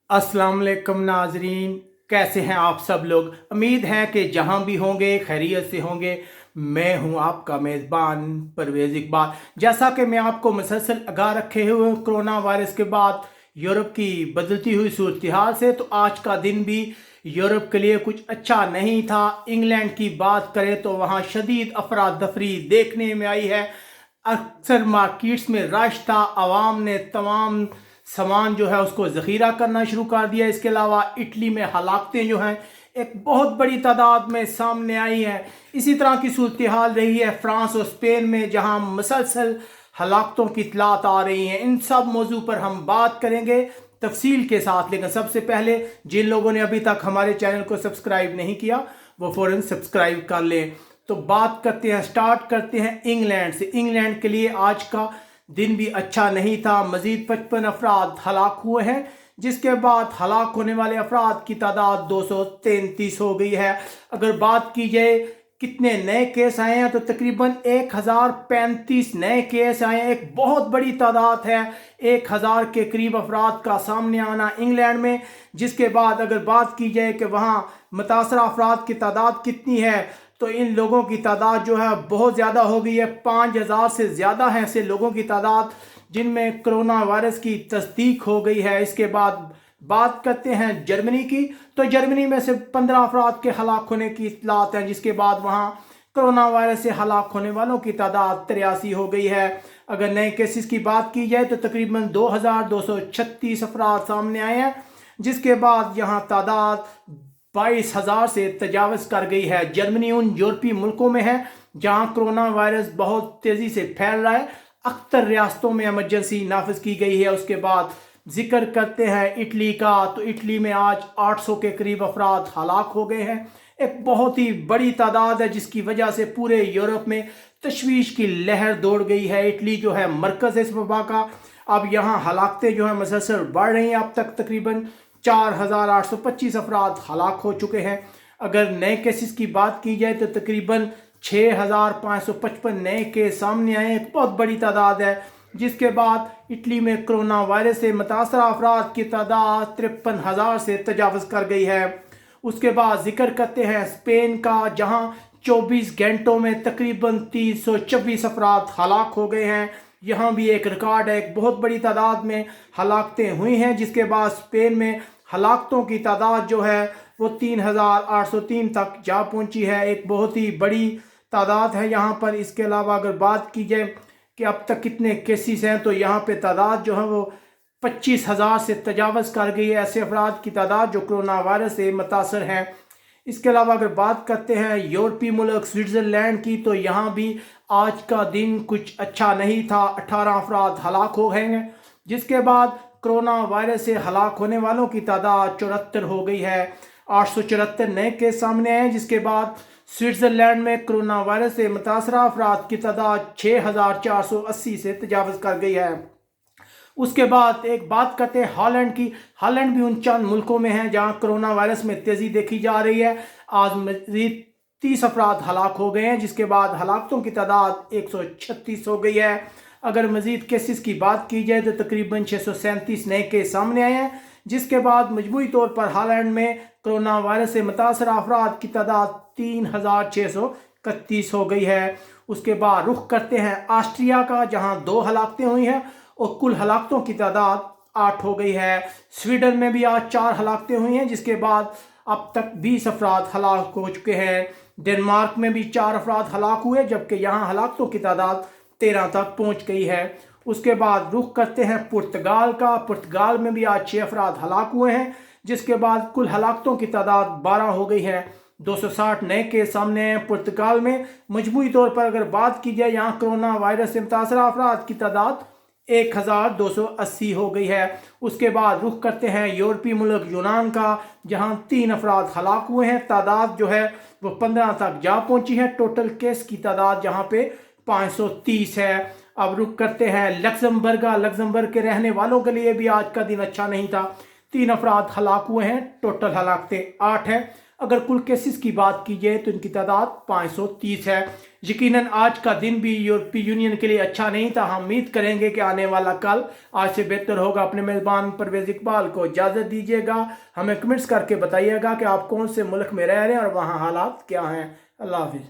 अस्सलाम वालेकुम नाजरीन, कैसे हैं आप सब लोग। उम्मीद है कि जहां भी होंगे खैरियत से होंगे। मैं हूं आपका मेज़बान परवेज़ इकबाल। जैसा कि मैं आपको मुसलसल आगाह रखे हुए हूं कोरोना वायरस के बाद यूरोप की बदलती हुई सूरत हाल से, तो आज का दिन भी यूरोप के लिए कुछ अच्छा नहीं था। इंग्लैंड की बात करें तो वहां शदीद अफरा तफरी देखने में आई है। अक्सर मार्केट्स में रश था, आवाम ने तमाम सामान जो है उसको ज़ख़ीरा करना शुरू कर दिया। इसके अलावा इटली में हलाकतें जो हैं एक बहुत बड़ी तादाद में सामने आई हैं। इसी तरह की सूरत हाल रही है फ्रांस और स्पेन में, जहां मुसलसल हलाकतों की इतलात आ रही हैं। इन सब मौजू पर हम बात करेंगे तफसील के साथ। लेकिन सबसे पहले जिन लोगों ने अभी तक हमारे चैनल को सब्सक्राइब नहीं किया वो फ़ौरन सब्सक्राइब कर लें। तो बात करते हैं, स्टार्ट करते हैं इंग्लैंड से। इंग्लैंड के लिए आज का दिन भी अच्छा नहीं था। मजीद 55 अफराद हलाक हुए हैं, जिसके बाद हलाक होने वाले अफराद की तादाद 233 हो गई है। अगर बात की जाए कितने नए केस आए हैं तो तकरीबन 1035 नए केस आए हैं। एक बहुत बड़ी तादाद है 1000 के करीब अफराद का सामने आना इंग्लैंड में। जिसके बाद अगर बात की जाए कि वहाँ मुतासरा अफराद की तादाद कितनी है तो इन लोगों की तादाद जो है बहुत ज़्यादा हो गई है। 5000 से ज़्यादा है ऐसे लोगों की तादाद जिनमें कोरोना वायरस की तस्दीक हो गई है। इसके बाद बात करते हैं जर्मनी की, तो जर्मनी में से 15 अफराद के हलाक होने की इतलात हैं। जिसके बाद वहाँ कोरोना वायरस से हलाक होने वालों की तादाद 83 हो गई है। अगर नए केसेस की बात की जाए तो तकरीबन 2236 अफराद सामने आए हैं। जिसके बाद यहाँ तादाद 22,000 से तजावज़ कर गई है। जर्मनी उन यूरोपीय मुल्कों में है जहां कोरोना वायरस बहुत तेज़ी से फैल रहा है। अक्सर रियासतों में एमरजेंसी नाफिज की गई है। उसके बाद जिक्र करते हैं इटली का, तो इटली में आज 800 के करीब अफराद हलाक हो गए हैं। एक बहुत ही बड़ी तादाद है जिसकी वजह से पूरे यूरोप में तशवीश की लहर दौड़ गई है। इटली जो है मरकज़ इस वबा का। अब यहाँ हलाकतें जो है मुसलसल बढ़ रही हैं। अब तक तकरीबन 4825 अफराद हलाक हो चुके हैं। अगर नए केसेस की बात की जाए तो तकरीबन 6555 नए केस सामने आए, एक बहुत बड़ी तादाद है। जिसके बाद इटली में कोरोना वायरस से मुतासरा अफराद की तादाद 53,000 से तजावज़ कर गई है। उसके बाद जिक्र करते हैं स्पेन का, जहां 24 घंटों में तकरीबन 324 अफराद हलाक हो गए हैं। यहाँ भी एक रिकॉर्ड है, एक बहुत बड़ी तादाद में हलाकतें हुई हैं। जिसके बाद स्पेन में हलाकतों की तादाद जो है वो 3803 तक जा पहुंची है। एक बहुत ही बड़ी तादाद है यहाँ पर। इसके अलावा अगर बात की जाए कि अब तक कितने केसेस हैं तो यहाँ पे तादाद जो है वो 25,000 से तजावज़ कर गई है ऐसे अफराद की तादाद जो कोरोना वायरस से मुतासर हैं। इसके अलावा अगर बात करते हैं यूरोपीय मुल्क स्विट्ज़रलैंड की, तो यहाँ भी आज का दिन कुछ अच्छा नहीं था। 18 अफराद हलाक हो गए हैं। जिसके बाद कोरोना वायरस से हलाक होने वालों की तादाद 74 हो गई है। 874 नए केस सामने आए। जिसके बाद स्विट्ज़रलैंड में कोरोना वायरस से मुतासरा अफराद की तादाद 6480 से तजावज़ कर गई है। उसके बाद एक बात करते हैं हॉलैंड की। हॉलैंड भी उन चंद मुल्कों में है जहां कोरोना वायरस में तेज़ी देखी जा रही है। आज मजीद 30 अफराद हलाक हो गए हैं। जिसके बाद हलाकतों की तादाद 136 हो गई है। अगर मजीद केसेस की बात की जाए तो तकरीबन 637 नए केस सामने आए हैं। जिसके बाद मजमूई तौर पर हॉलैंड में कोरोना वायरस से मुतासर अफराद की तादाद 3631 हो गई है। उसके बाद रुख करते हैं ऑस्ट्रिया का, जहां 2 हलाकतें हुई हैं और कुल हलाकतों की तादाद 8 हो गई है। स्वीडन में भी आज 4 हलाकतें हुई हैं। जिसके बाद अब तक 20 अफराद हलाक हो चुके हैं। डेनमार्क में भी 4 अफराद हलाक हुए, जबकि यहाँ हलाकतों की तादाद 13 तक पहुँच गई है। उसके बाद रुख करते हैं पुर्तगाल का। पुर्तगाल में भी आज 6 अफराद हलाक हुए हैं। जिसके बाद कुल हलाकतों की तादाद 12 हो गई है। 260 नए केस सामने हैं पुर्तगाल में। मजमूई तौर पर अगर बात की जाए यहाँ कोरोना वायरस से मुतासरा अफराद की तादाद 1280 हो गई है। उसके बाद रुख करते हैं यूरोपीय मुल्क यूनान का, जहां 3 अफराद हलाक हुए हैं। तादाद जो है वो 15 तक जा पहुंची है। टोटल केस की तादाद जहां पे 530 है। अब रुख करते हैं लक्समबर्ग का। लक्समबर्ग के रहने वालों के लिए भी आज का दिन अच्छा नहीं था। 3 अफराद हलाक हुए हैं। टोटल हलाकतें 8 हैं। اگر کل کیسز کی بات کی جائے تو ان کی تعداد 530 ہے۔ یقیناً آج کا دن بھی یورپی یونین کے لیے اچھا نہیں تھا۔ ہم امید کریں گے کہ آنے والا کل آج سے بہتر ہوگا۔ اپنے میزبان پرویز اقبال کو اجازت دیجیے گا۔ ہمیں کمنٹس کر کے بتائیے گا کہ آپ کون سے ملک میں رہ رہے ہیں اور وہاں حالات کیا ہیں۔ اللہ حافظ۔